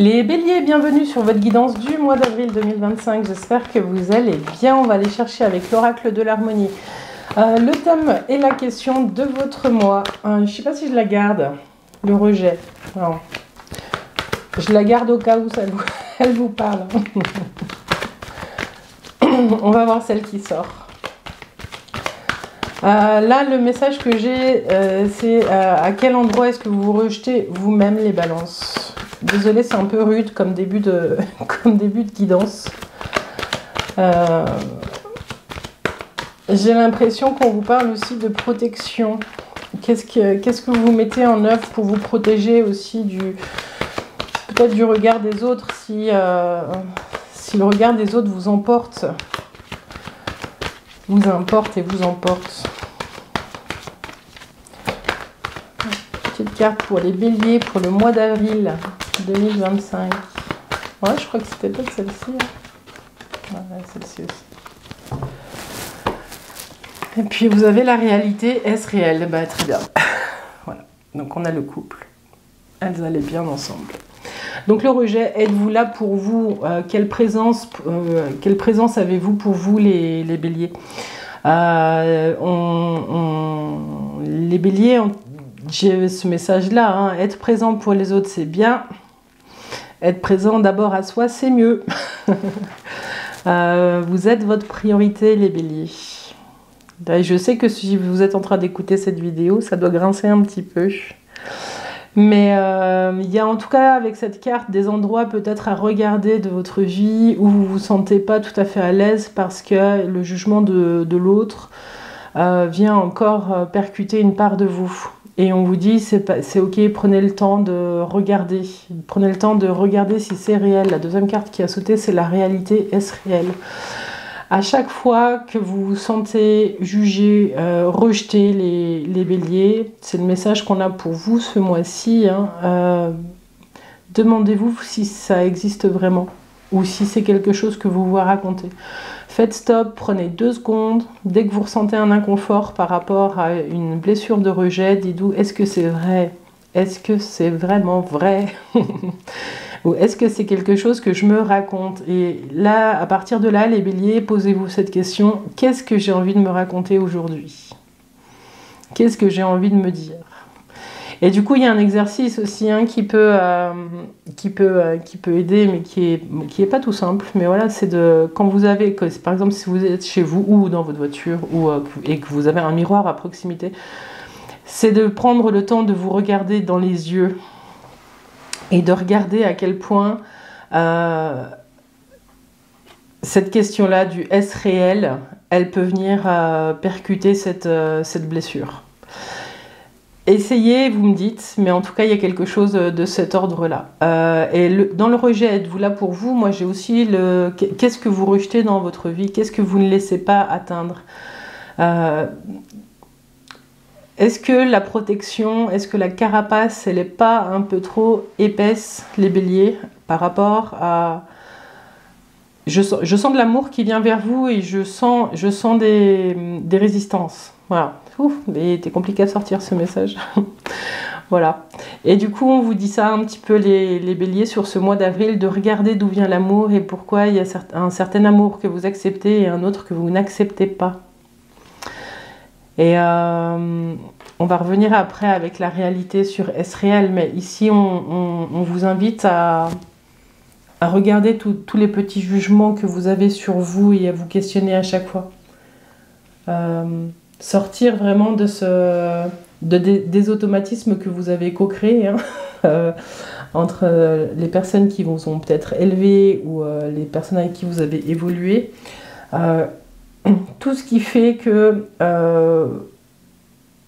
Les béliers, bienvenue sur votre guidance du mois d'avril 2025. J'espère que vous allez bien. On va aller chercher avec l'oracle de l'harmonie. Le thème et la question de votre mois. Je ne sais pas si je la garde. Le rejet. Non. Je la garde au cas où elle vous parle. On va voir celle qui sort. Là, le message que j'ai, c'est à quel endroit est-ce que vous vous rejetez vous-même, les balances. Désolée, c'est un peu rude comme début de, comme début de guidance. J'ai l'impression qu'on vous parle aussi de protection. Qu'est-ce que vous mettez en œuvre pour vous protéger aussi peut-être du regard des autres, si le regard des autres vous emporte. Vous importe et vous emporte. Petite carte pour les béliers pour le mois d'avril 2025. Ouais, je crois que c'était peut-être celle-ci. Ouais, celle-ci aussi. Et puis vous avez la réalité, est-ce réel? Bah, très bien. Voilà. Donc on a le couple. Elles allaient bien ensemble. Donc le rejet, êtes-vous là pour vous? Quelle présence avez-vous pour vous les béliers? Les béliers, j'ai ce message-là, hein, être présent pour les autres, c'est bien. Être présent d'abord à soi, c'est mieux. Vous êtes votre priorité, les béliers. Je sais que si vous êtes en train d'écouter cette vidéo, ça doit grincer un petit peu. Mais il y a en tout cas avec cette carte des endroits peut-être à regarder de votre vie où vous vous sentez pas tout à fait à l'aise parce que le jugement de l'autre vient encore percuter une part de vous. Et on vous dit c'est ok, prenez le temps de regarder. Prenez le temps de regarder si c'est réel. La deuxième carte qui a sauté, c'est la réalité, est-ce réel? À chaque fois que vous vous sentez jugé, rejeté les béliers, c'est le message qu'on a pour vous ce mois-ci. Hein, demandez-vous si ça existe vraiment ou si c'est quelque chose que vous vous racontez. Faites stop, prenez 2 secondes. Dès que vous ressentez un inconfort par rapport à une blessure de rejet, dites-vous, est-ce que c'est vrai? Est-ce que c'est vraiment vrai? Ou est-ce que c'est quelque chose que je me raconte? Et là, à partir de là, les béliers, posez-vous cette question. Qu'est-ce que j'ai envie de me raconter aujourd'hui? Qu'est-ce que j'ai envie de me dire? Et du coup, il y a un exercice aussi hein, qui peut aider, mais qui est pas tout simple. Mais voilà, c'est de quand vous avez, par exemple, si vous êtes chez vous ou dans votre voiture et que vous avez un miroir à proximité, c'est de prendre le temps de vous regarder dans les yeux et de regarder à quel point cette question-là du est-ce réel, elle peut venir percuter cette blessure. Essayez, vous me dites, mais en tout cas, il y a quelque chose de cet ordre-là. Dans le rejet, êtes-vous là pour vous? Moi, j'ai aussi qu'est-ce que vous rejetez dans votre vie? Qu'est-ce que vous ne laissez pas atteindre? Est-ce que la protection, est-ce que la carapace, elle n'est pas un peu trop épaisse, les béliers, par rapport à... Je sens de l'amour qui vient vers vous et je sens des résistances. Voilà. Ouf, mais c'était compliqué à sortir ce message. Voilà. Et du coup, on vous dit ça un petit peu les béliers sur ce mois d'avril, de regarder d'où vient l'amour et pourquoi il y a un certain amour que vous acceptez et un autre que vous n'acceptez pas. Et on va revenir après avec la réalité sur est-ce réel, mais ici on vous invite à regarder tous les petits jugements que vous avez sur vous et à vous questionner à chaque fois. Sortir vraiment des automatismes que vous avez co-créés hein, entre les personnes qui vous ont peut-être élevés ou les personnes avec qui vous avez évolué. Tout ce qui fait que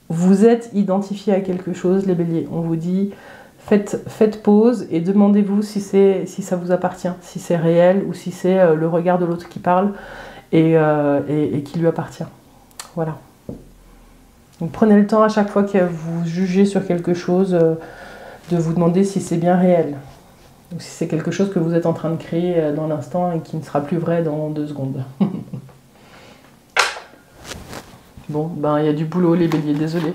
vous êtes identifié à quelque chose, les béliers. On vous dit, faites pause et demandez-vous si ça vous appartient, si c'est réel ou si c'est le regard de l'autre qui parle et qui lui appartient. Voilà. Donc prenez le temps à chaque fois que vous jugez sur quelque chose de vous demander si c'est bien réel. Ou si c'est quelque chose que vous êtes en train de créer dans l'instant et qui ne sera plus vrai dans 2 secondes. Bon, ben il y a du boulot les béliers, désolé.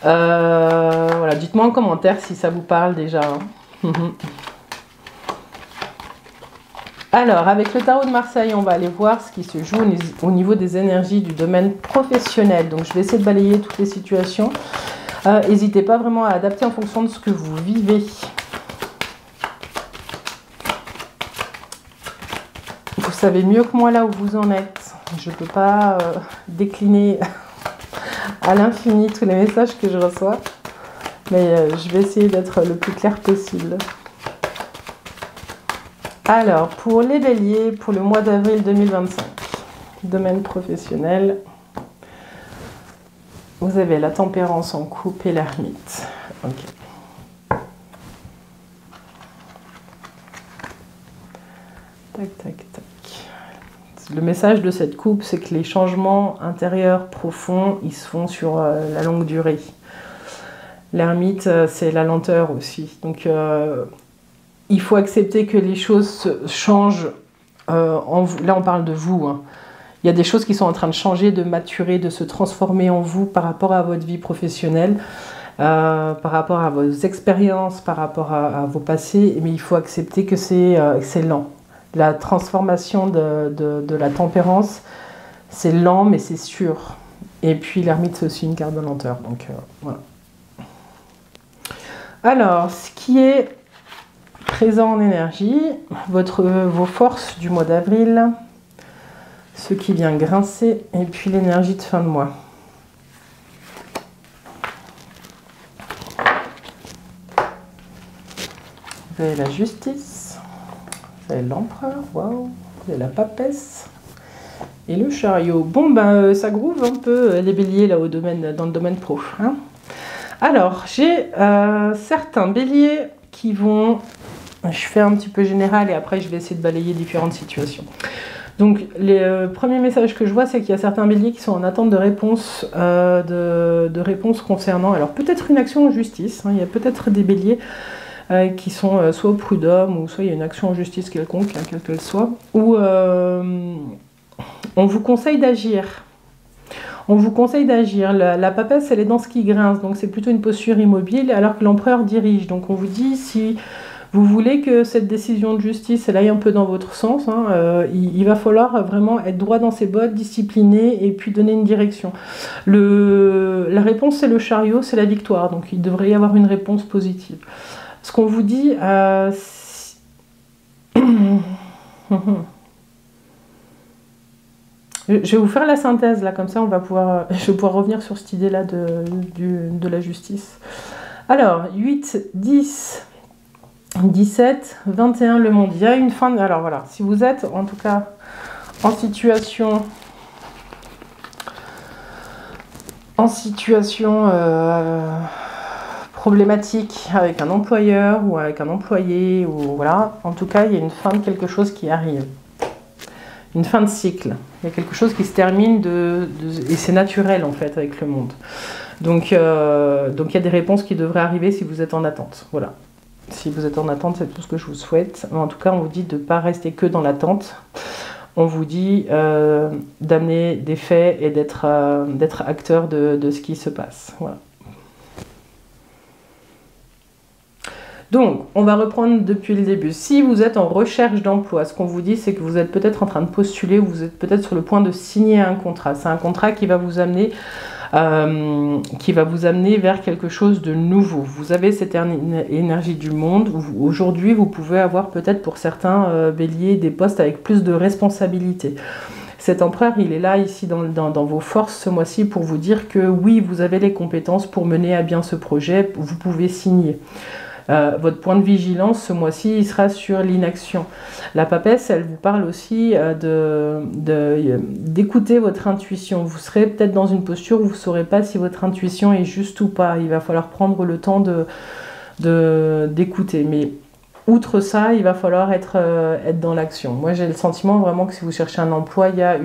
Voilà, dites-moi en commentaire si ça vous parle déjà. Hein. Alors, avec le tarot de Marseille, on va aller voir ce qui se joue au niveau des énergies du domaine professionnel. Donc, je vais essayer de balayer toutes les situations. N'hésitez pas vraiment à adapter en fonction de ce que vous vivez. Vous savez mieux que moi là où vous en êtes. Je ne peux pas décliner à l'infini tous les messages que je reçois. Mais je vais essayer d'être le plus clair possible. Alors, pour les béliers, pour le mois d'avril 2025, domaine professionnel, vous avez la tempérance en couple et l'ermite. Ok. Tac, tac, tac. Le message de cette coupe, c'est que les changements intérieurs profonds, ils se font sur la longue durée. L'ermite, c'est la lenteur aussi. Donc, il faut accepter que les choses changent en vous. Là, on parle de vous. Hein. Il y a des choses qui sont en train de changer, de maturer, de se transformer en vous par rapport à votre vie professionnelle, par rapport à vos expériences, par rapport à vos passés. Mais il faut accepter que c'est lent. La transformation de la tempérance, c'est lent, mais c'est sûr. Et puis l'ermite, c'est aussi une carte de lenteur. Donc, voilà. Alors, ce qui est présent en énergie, vos forces du mois d'avril, ce qui vient grincer, et puis l'énergie de fin de mois. Vous avez la justice, vous avez l'empereur, waouh, vous avez la papesse, et le chariot. Bon, ben, ça groove un peu les béliers là, dans le domaine pro. Hein. Alors, j'ai certains béliers qui vont... Je fais un petit peu général et après je vais essayer de balayer différentes situations. Donc, les premiers messages que je vois, c'est qu'il y a certains béliers qui sont en attente de réponses concernant... Alors, peut-être une action en justice. Hein, il y a peut-être des béliers qui sont soit au prud'homme ou soit il y a une action en justice quelconque, hein, quelle qu'elle soit, où on vous conseille d'agir. On vous conseille d'agir. La papesse, elle est dans ce qui grince, donc c'est plutôt une posture immobile, alors que l'empereur dirige. Donc on vous dit, si vous voulez que cette décision de justice, elle aille un peu dans votre sens, hein, il va falloir vraiment être droit dans ses bottes, discipliné, et puis donner une direction. La réponse, c'est le chariot, c'est la victoire. Donc il devrait y avoir une réponse positive. Ce qu'on vous dit... Je vais vous faire la synthèse, là, comme ça je vais pouvoir revenir sur cette idée-là de la justice. Alors, 8, 10, 17, 21, le monde. Il y a une fin... Alors voilà, si vous êtes, en tout cas, en situation problématique avec un employeur ou avec un employé, ou voilà, en tout cas, il y a une fin de quelque chose qui arrive. Une fin de cycle. Il y a quelque chose qui se termine et c'est naturel en fait avec le monde. Donc il y a des réponses qui devraient arriver si vous êtes en attente. Voilà. Si vous êtes en attente, c'est tout ce que je vous souhaite. Mais en tout cas, on vous dit de ne pas rester que dans l'attente. On vous dit d'amener des faits et d'être acteur de ce qui se passe. Voilà. Donc, on va reprendre depuis le début. Si vous êtes en recherche d'emploi, ce qu'on vous dit, c'est que vous êtes peut-être en train de postuler ou vous êtes peut-être sur le point de signer un contrat. C'est un contrat qui va vous amener vers quelque chose de nouveau. Vous avez cette énergie du monde. Aujourd'hui, vous pouvez avoir peut-être pour certains béliers des postes avec plus de responsabilités. Cet empereur, il est là ici dans vos forces ce mois-ci pour vous dire que oui, vous avez les compétences pour mener à bien ce projet, vous pouvez signer. Votre point de vigilance ce mois-ci, il sera sur l'inaction. La papesse, elle vous parle aussi d'écouter votre intuition. Vous serez peut-être dans une posture où vous ne saurez pas si votre intuition est juste ou pas. Il va falloir prendre le temps d'écouter. Mais outre ça, il va falloir être dans l'action. Moi, j'ai le sentiment vraiment que si vous cherchez un emploi, il y a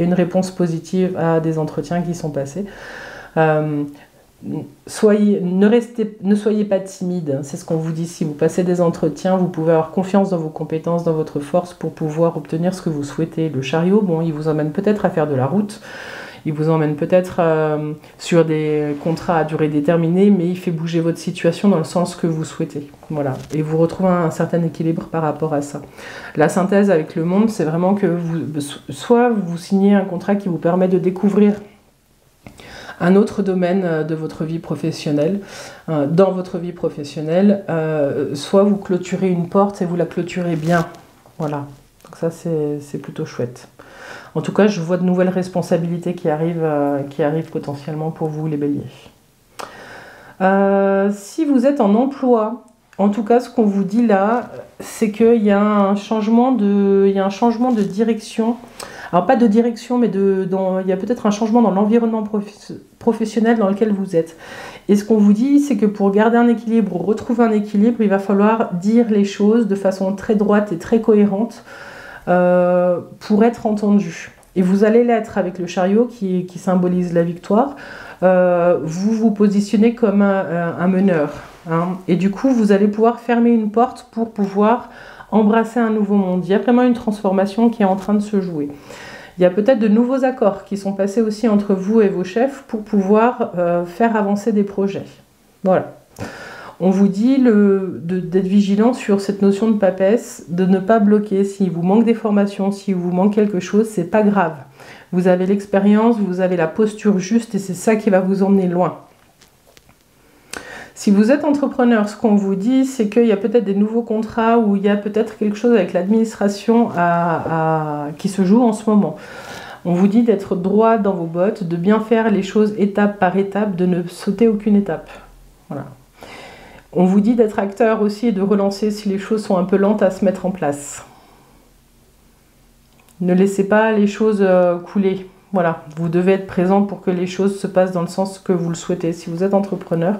une réponse positive à des entretiens qui sont passés. Ne soyez pas timide, c'est ce qu'on vous dit. Si vous passez des entretiens, vous pouvez avoir confiance dans vos compétences, dans votre force pour pouvoir obtenir ce que vous souhaitez. Le chariot, bon, il vous emmène peut-être à faire de la route, Il vous emmène peut-être sur des contrats à durée déterminée, mais il fait bouger votre situation dans le sens que vous souhaitez. Voilà. Et vous retrouvez un certain équilibre par rapport à ça. La synthèse avec le monde, c'est vraiment que soit vous signez un contrat qui vous permet de découvrir un autre domaine de votre vie professionnelle, dans votre vie professionnelle, soit vous clôturez une porte et vous la clôturez bien. Voilà. Donc ça, c'est plutôt chouette. En tout cas, je vois de nouvelles responsabilités qui arrivent potentiellement pour vous, les béliers. Si vous êtes en emploi, en tout cas, ce qu'on vous dit là, c'est qu'il y a un changement de direction. Alors, pas de direction, mais il y a peut-être un changement dans l'environnement professionnel dans lequel vous êtes. Et ce qu'on vous dit, c'est que pour garder un équilibre, ou retrouver un équilibre, il va falloir dire les choses de façon très droite et très cohérente, pour être entendu. Et vous allez l'être avec le chariot qui symbolise la victoire. Vous vous positionnez comme un meneur. Hein, et du coup, vous allez pouvoir fermer une porte pour pouvoir embrasser un nouveau monde. Il y a vraiment une transformation qui est en train de se jouer. Il y a peut-être de nouveaux accords qui sont passés aussi entre vous et vos chefs pour pouvoir faire avancer des projets. Voilà. On vous dit d'être vigilant sur cette notion de papesse, de ne pas bloquer. S'il vous manque des formations, s'il vous manque quelque chose, c'est pas grave. Vous avez l'expérience, vous avez la posture juste et c'est ça qui va vous emmener loin. Si vous êtes entrepreneur, ce qu'on vous dit, c'est qu'il y a peut-être des nouveaux contrats ou il y a peut-être quelque chose avec l'administration qui se joue en ce moment. On vous dit d'être droit dans vos bottes, de bien faire les choses étape par étape, de ne sauter aucune étape. Voilà. On vous dit d'être acteur aussi et de relancer si les choses sont un peu lentes à se mettre en place. Ne laissez pas les choses couler. Voilà, vous devez être présent pour que les choses se passent dans le sens que vous le souhaitez. Si vous êtes entrepreneur,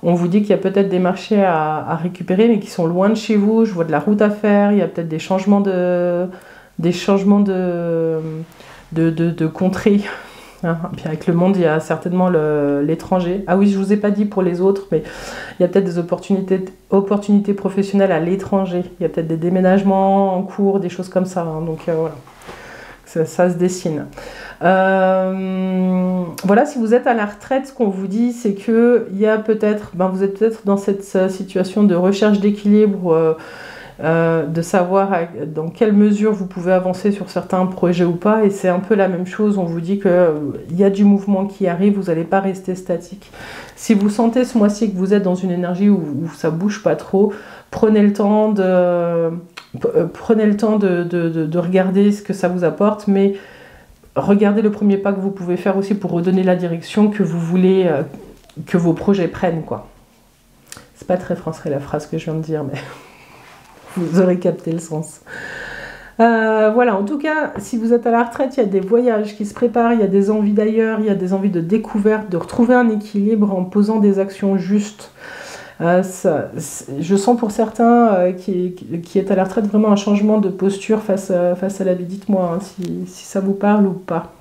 on vous dit qu'il y a peut-être des marchés à récupérer, mais qui sont loin de chez vous. Je vois de la route à faire, il y a peut-être des changements de contrées. Hein, puis avec le monde, il y a certainement l'étranger. Ah oui, je ne vous ai pas dit pour les autres, mais il y a peut-être des opportunités professionnelles à l'étranger. Il y a peut-être des déménagements en cours, des choses comme ça. Hein, donc voilà, ça se dessine. Voilà, si vous êtes à la retraite, ce qu'on vous dit, c'est que il y a peut-être, vous êtes peut-être dans cette situation de recherche d'équilibre, de savoir dans quelle mesure vous pouvez avancer sur certains projets ou pas, et c'est un peu la même chose. On vous dit qu'il y a du mouvement qui arrive, vous n'allez pas rester statique. Si vous sentez ce mois-ci que vous êtes dans une énergie où ça bouge pas trop, prenez le temps de regarder ce que ça vous apporte, mais regardez le premier pas que vous pouvez faire aussi pour redonner la direction que vous voulez que vos projets prennent, quoi. C'est pas très français la phrase que je viens de dire, mais vous aurez capté le sens. Voilà, en tout cas, si vous êtes à la retraite, il y a des voyages qui se préparent, il y a des envies d'ailleurs, il y a des envies de découverte, de retrouver un équilibre en posant des actions justes. Je sens pour certains qui est à la retraite vraiment un changement de posture face à la vie. Dites-moi hein, si ça vous parle ou pas.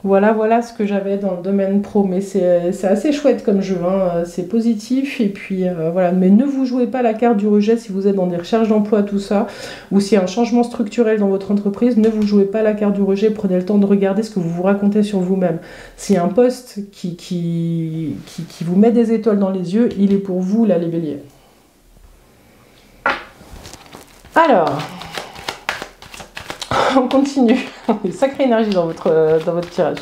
Voilà ce que j'avais dans le domaine pro, mais c'est assez chouette comme jeu, hein. C'est positif, et puis voilà, mais ne vous jouez pas la carte du rejet si vous êtes dans des recherches d'emploi, tout ça, ou s'il y a un changement structurel dans votre entreprise, ne vous jouez pas la carte du rejet, prenez le temps de regarder ce que vous vous racontez sur vous-même. S'il y a un poste qui vous met des étoiles dans les yeux, il est pour vous, là, les béliers. Alors... on continue. Une sacrée énergie dans votre tirage.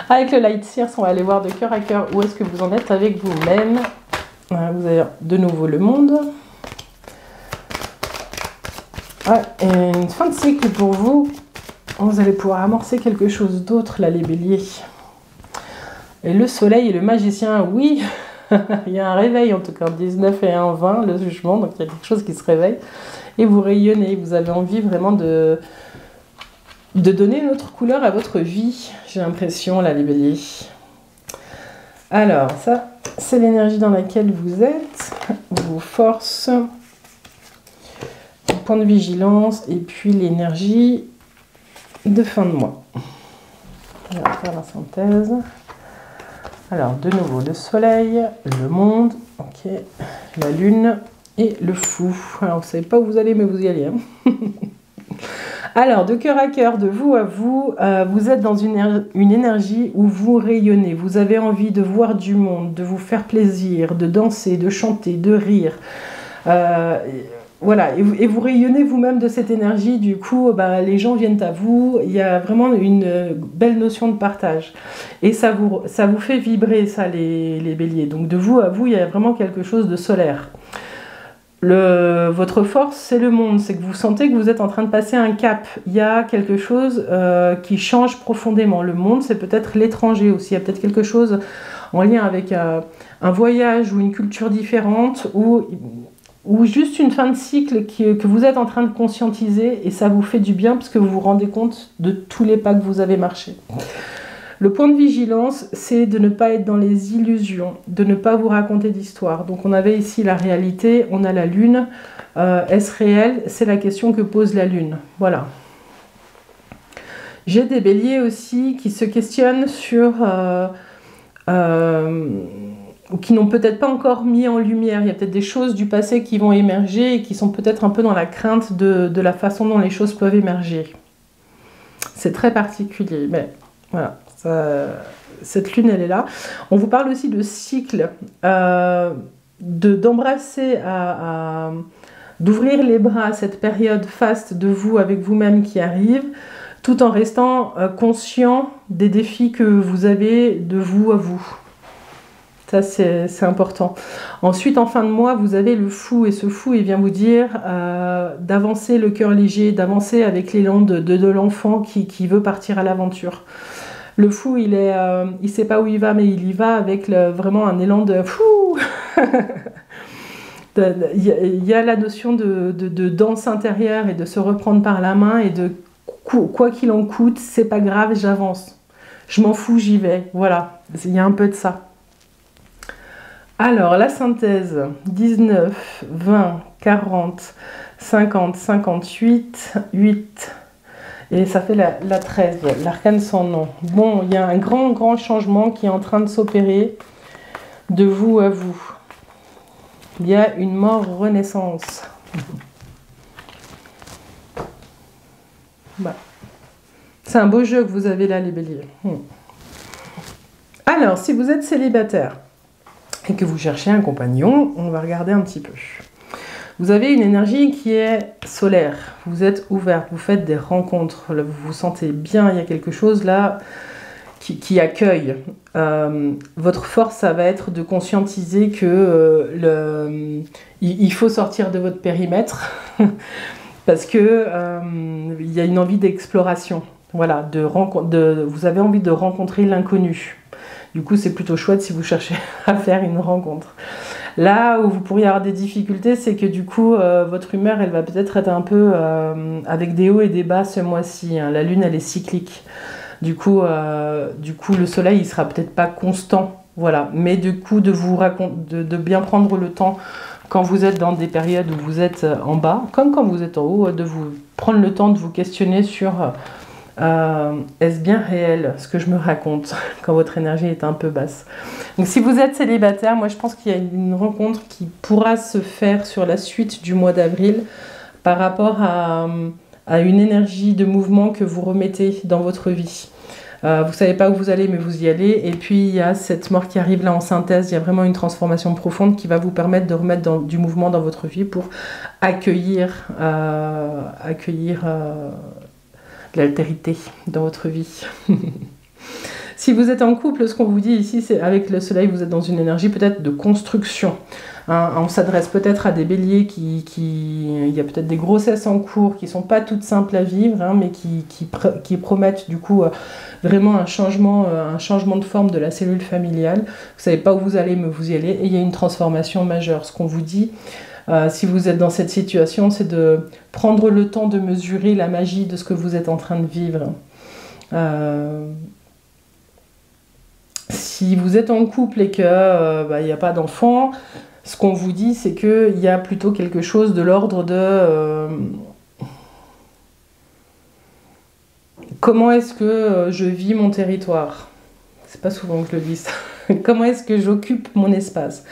Avec le Light Seers, on va aller voir de cœur à cœur où est-ce que vous en êtes avec vous-même. Vous avez de nouveau le monde. Et une fin de cycle pour vous. Vous allez pouvoir amorcer quelque chose d'autre, là, les béliers. Et le soleil et le magicien, oui. Il y a un réveil, en tout cas, 19 et 1, 20, le jugement. Donc il y a quelque chose qui se réveille. Et vous rayonnez. Vous avez envie vraiment de donner une autre couleur à votre vie, j'ai l'impression, là, les béliers. Alors, ça, c'est l'énergie dans laquelle vous êtes, vos forces, vos points de vigilance, et puis l'énergie de fin de mois. On va faire la synthèse. Alors, de nouveau, le soleil, le monde, ok, la lune et le fou. Alors, vous ne savez pas où vous allez, mais vous y allez, hein. Alors, de cœur à cœur, de vous à vous, vous êtes dans une énergie où vous rayonnez. Vous avez envie de voir du monde, de vous faire plaisir, de danser, de chanter, de rire. Voilà, et vous rayonnez vous-même de cette énergie. Du coup, les gens viennent à vous. Il y a vraiment une belle notion de partage. Et ça vous fait vibrer, ça, les béliers. Donc, de vous à vous, il y a vraiment quelque chose de solaire. Votre force, c'est le monde, c'est que vous sentez que vous êtes en train de passer un cap. Il y a quelque chose qui change profondément. Le monde, c'est peut-être l'étranger aussi. Il y a peut-être quelque chose en lien avec un voyage ou une culture différente ou juste une fin de cycle que vous êtes en train de conscientiser et ça vous fait du bien parce que vous vous rendez compte de tous les pas que vous avez marchés. Le point de vigilance, c'est de ne pas être dans les illusions, de ne pas vous raconter d'histoire. Donc on avait ici la réalité, on a la lune. Est-ce réel? C'est la question que pose la lune. Voilà. J'ai des béliers aussi qui se questionnent sur... ou qui n'ont peut-être pas encore mis en lumière. Il y a peut-être des choses du passé qui vont émerger et qui sont peut-être un peu dans la crainte de la façon dont les choses peuvent émerger. C'est très particulier, mais voilà. Cette lune, elle est là. On vous parle aussi de cycle, d'embrasser, d'ouvrir les bras à cette période faste de vous avec vous-même qui arrive, tout en restant conscient des défis que vous avez de vous à vous. Ça, c'est important. Ensuite, en fin de mois, vous avez le fou, et ce fou, il vient vous dire d'avancer le cœur léger, d'avancer avec l'élan de l'enfant qui veut partir à l'aventure. Le fou, il sait pas où il va, mais il y va avec vraiment un élan de fou. Il y a la notion de danse intérieure et de se reprendre par la main et de quoi qu'il en coûte, c'est pas grave, j'avance. Je m'en fous, j'y vais. Voilà, il y a un peu de ça. Alors, la synthèse, 19, 20, 40, 50, 58, 8... Et ça fait la 13, l'arcane sans nom. Bon, il y a un grand changement qui est en train de s'opérer de vous à vous. Il y a une mort-renaissance. C'est un beau jeu que vous avez là, les béliers. Alors, si vous êtes célibataire et que vous cherchez un compagnon, on va regarder un petit peu. Vous avez une énergie qui est solaire, vous êtes ouverte, vous faites des rencontres, vous vous sentez bien, il y a quelque chose là qui accueille. Votre force, ça va être de conscientiser que il faut sortir de votre périmètre parce que il y a une envie d'exploration. Voilà, vous avez envie de rencontrer l'inconnu. Du coup, c'est plutôt chouette si vous cherchez à faire une rencontre. Là où vous pourriez avoir des difficultés, c'est que du coup, votre humeur, elle va peut-être être un peu avec des hauts et des bas ce mois-ci. Hein. La lune, elle est cyclique. Du coup, le soleil, il sera peut-être pas constant. Voilà. Mais du coup, de bien prendre le temps quand vous êtes dans des périodes où vous êtes en bas, comme quand vous êtes en haut, de vous prendre le temps de vous questionner sur est-ce bien réel ce que je me raconte quand votre énergie est un peu basse. Donc si vous êtes célibataire, moi je pense qu'il y a une rencontre qui pourra se faire sur la suite du mois d'avril par rapport à une énergie de mouvement que vous remettez dans votre vie. Vous ne savez pas où vous allez, mais vous y allez. Et puis il y a cette mort qui arrive là en synthèse. Il y a vraiment une transformation profonde qui va vous permettre de remettre du mouvement dans votre vie pour accueillir l'altérité dans votre vie. Si vous êtes en couple, ce qu'on vous dit ici, c'est avec le soleil, vous êtes dans une énergie peut-être de construction. Hein, on s'adresse peut-être à des béliers il y a peut-être des grossesses en cours qui ne sont pas toutes simples à vivre, hein, mais qui promettent du coup vraiment un changement de forme de la cellule familiale. Vous ne savez pas où vous allez, mais vous y allez. Et il y a une transformation majeure. Ce qu'on vous dit, si vous êtes dans cette situation, c'est de prendre le temps de mesurer la magie de ce que vous êtes en train de vivre. Si vous êtes en couple et qu'il n'y a pas d'enfant, ce qu'on vous dit, c'est qu'il y a plutôt quelque chose de l'ordre de comment est-ce que je vis mon territoire? C'est pas souvent que je le dis ça. Comment est-ce que j'occupe mon espace?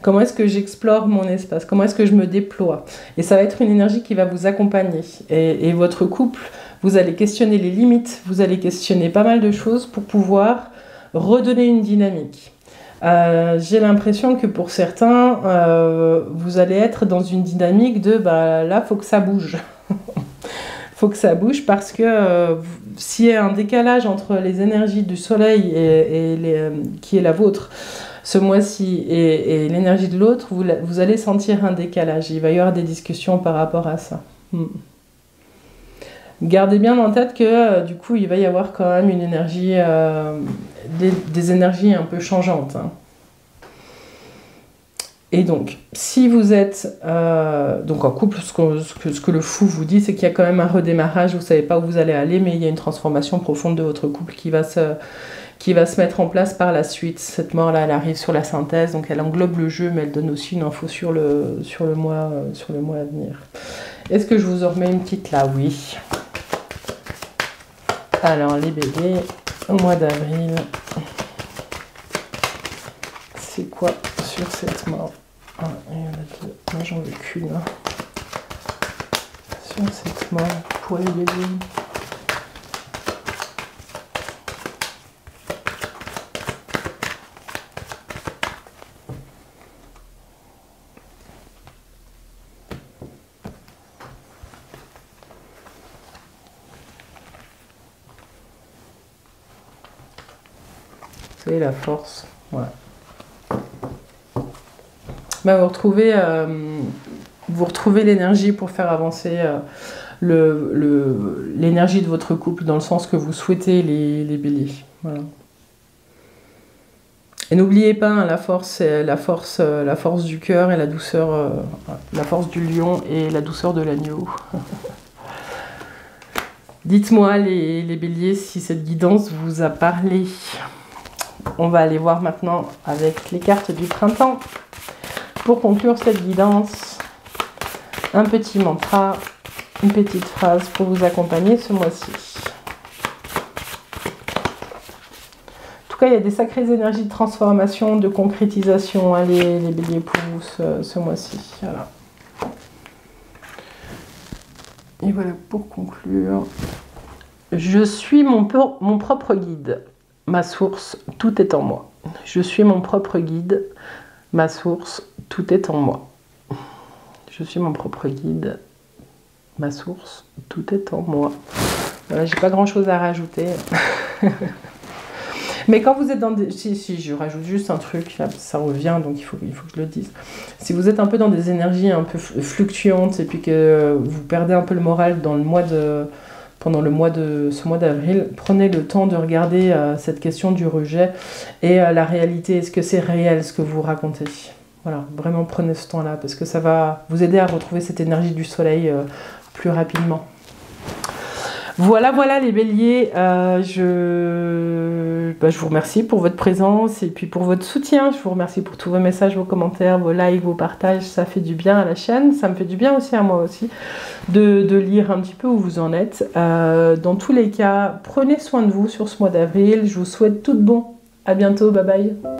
Comment est-ce que j'explore mon espace? Comment est-ce que je me déploie? Et ça va être une énergie qui va vous accompagner. Et votre couple Vous allez questionner les limites, vous allez questionner pas mal de choses pour pouvoir redonner une dynamique. J'ai l'impression que pour certains, vous allez être dans une dynamique de là, faut que ça bouge. Faut que ça bouge parce que s'il y a un décalage entre les énergies du soleil qui est la vôtre ce mois-ci et l'énergie de l'autre, vous allez sentir un décalage. Il va y avoir des discussions par rapport à ça. Gardez bien en tête que du coup il va y avoir quand même une énergie, des énergies un peu changeantes. Et donc, si vous êtes donc en couple, ce que le fou vous dit, c'est qu'il y a quand même un redémarrage, vous ne savez pas où vous allez aller, mais il y a une transformation profonde de votre couple qui va se mettre en place par la suite. Cette mort-là, elle arrive sur la synthèse, donc elle englobe le jeu, mais elle donne aussi une info sur le mois à venir. Est-ce que je vous en remets une petite là? Oui. Alors, les bébés, au mois d'avril, c'est quoi sur cette mort? Il y en a deux. Moi, j'en veux qu'une. Sur cette mort, pour les bébés. Vous savez, la force. Ouais. Vous retrouvez l'énergie pour faire avancer l'énergie de votre couple dans le sens que vous souhaitez, les béliers. Voilà. Et n'oubliez pas, hein, la force, c'est la force du cœur et la douceur, la force du lion et la douceur de l'agneau. Dites-moi, les béliers, si cette guidance vous a parlé. On va aller voir maintenant avec les cartes du printemps. Pour conclure cette guidance, un petit mantra, une petite phrase pour vous accompagner ce mois-ci. En tout cas, il y a des sacrées énergies de transformation, de concrétisation, hein, les béliers pour vous ce mois-ci. Voilà. Et voilà, pour conclure, je suis mon propre guide. Ma source, tout est en moi. Je suis mon propre guide. Ma source, tout est en moi. Je suis mon propre guide. Ma source, tout est en moi. Voilà, j'ai pas grand chose à rajouter. Mais quand vous êtes dans des... Si, je rajoute juste un truc, là, ça revient, donc il faut que je le dise. Si vous êtes un peu dans des énergies un peu fluctuantes et puis que vous perdez un peu le moral dans pendant ce mois d'avril, prenez le temps de regarder cette question du rejet et la réalité. Est-ce que c'est réel ce que vous racontez? Voilà, vraiment prenez ce temps-là parce que ça va vous aider à retrouver cette énergie du soleil plus rapidement. Voilà les béliers, je vous remercie pour votre présence et puis pour votre soutien. Je vous remercie pour tous vos messages, vos commentaires, vos likes, vos partages. Ça fait du bien à la chaîne, ça me fait du bien aussi à moi aussi de lire un petit peu où vous en êtes. Dans tous les cas, prenez soin de vous sur ce mois d'avril. Je vous souhaite tout de bon. À bientôt, bye bye.